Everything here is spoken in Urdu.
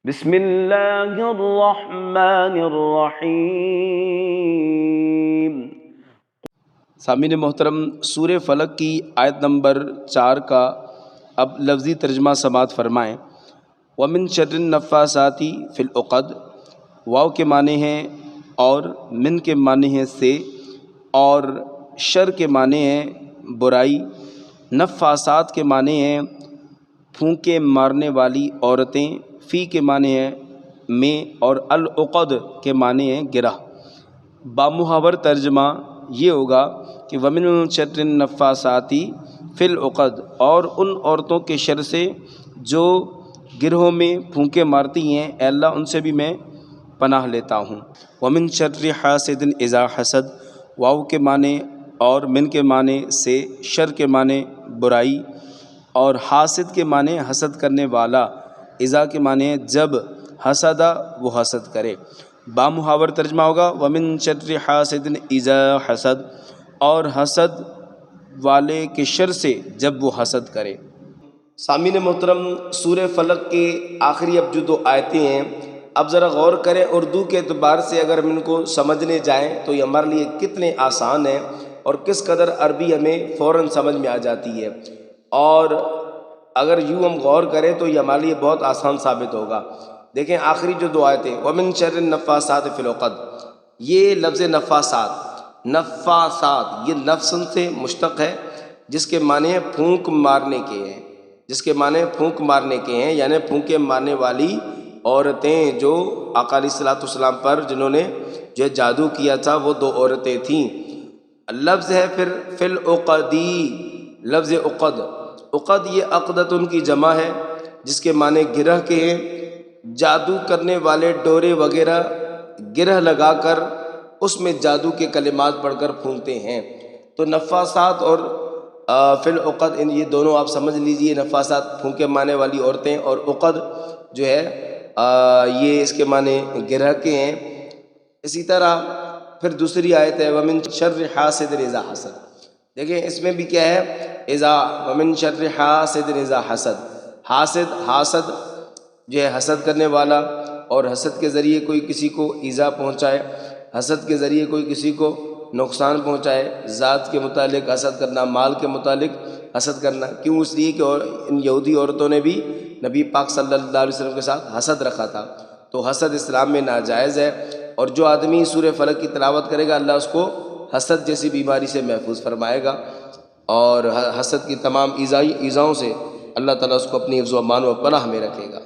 بسم اللہ الرحمن الرحیم۔ سامعین محترم، سورہ فلق کی آیت نمبر 4 کا اب لفظی ترجمہ سماعت فرمائیں۔ وَمِن شَرِّ النَّفَّاثَاتِ فِي الْعُقَدِ، واو کے معنی ہیں اور، من کے معنی ہیں سے، اور شر کے معنی ہیں برائی۔ نفاسات کے معنی ہیں پھونکے مارنے والی عورتیں، فی کے معنی ہے میں، اور العقد کے معنی ہے گرہ۔ بامحاور ترجمہ یہ ہوگا کہ وَمِن شَرِّ النَّفَّاثَاتِ فِي الْعُقَدِ، اور ان عورتوں کے شر سے جو گرہوں میں پھونکے مارتی ہیں، اے اللہ ان سے بھی میں پناہ لیتا ہوں۔ وَمِن شَرِّ حَاسِدٍ إِذَا حَسَدَ، واو کے معنی اور، من کے معنی سے، شر کے معنی برائی، اور حاسد کے معنی حسد کرنے والا، اذا کے معنی جب، حسدہ وہ حسد کرے۔ بامحاور ترجمہ ہوگا وَمِن شَرِّ حَاسِدٍ إِذَا حَسَدَ، اور حسد والے کے شر سے جب وہ حسد کرے۔ سامعین محترم، سورہ فلق کے آخری اب جو 2 آیتیں ہیں، اب ذرا غور کریں، اردو کے اعتبار سے اگر ہم ان کو سمجھنے جائیں تو یہ ہمارے لیے کتنے آسان ہیں، اور کس قدر عربی ہمیں فوراً سمجھ میں آ جاتی ہے، اور اگر یوں ہم غور کریں تو یہ ہمارے لیے بہت آسان ثابت ہوگا۔ دیکھیں آخری جو 2 آیتیں، وَمِن شَرِّ النَّفَّاثَاتِ فِي الْعُقَدِ، یہ لفظ نفاسات، نفاسات یہ نفسن سے مشتق ہے، جس کے معنی ہے پھونک مارنے کے ہیں، جس کے معنی پھونک مارنے کے ہیں، یعنی پھونکے مارنے والی عورتیں جو آقا علیہ الصلوۃ والسلام پر جنہوں نے جو جادو کیا تھا، وہ 2 عورتیں تھیں۔ لفظ ہے پھر فی العقدی، لفظ عقد، عقد یہ عقدتن کی جمع ہے، جس کے معنی گرہ کے ہیں۔ جادو کرنے والے ڈورے وغیرہ گرہ لگا کر اس میں جادو کے کلمات پڑھ کر پھونکتے ہیں۔ تو نفاسات اور فی العقد، ان یہ دونوں آپ سمجھ لیجئے، نفاسات پھونکے مارنے والی عورتیں، اور عقد جو ہے یہ اس کے معنی گرہ کے ہیں۔ اسی طرح پھر دوسری آیت ہے وَمِن شَرِّ حَاسِدٍ إِذَا حَسَدَ، دیکھیں اس میں بھی کیا ہے، وَمِن شَرِّ حَاسِدٍ إِذَا حَسَدَ، حاسد جو ہے حسد کرنے والا، اور حسد کے ذریعے کوئی کسی کو ایذا پہنچائے، حسد کے ذریعے کوئی کسی کو نقصان پہنچائے، ذات کے متعلق حسد کرنا، مال کے متعلق حسد کرنا۔ کیوں؟ اس لیے کہ ان یہودی عورتوں نے بھی نبی پاک صلی اللہ علیہ وسلم کے ساتھ حسد رکھا تھا، تو حسد اسلام میں ناجائز ہے، اور جو آدمی سورہ فلق کی تلاوت کرے گا اللہ اس کو حسد جیسی بیماری سے محفوظ فرمائے گا، اور حسد کی تمام ایذاؤں سے اللہ تعالیٰ اس کو اپنی حفظ و امان و پناہ میں رکھے گا۔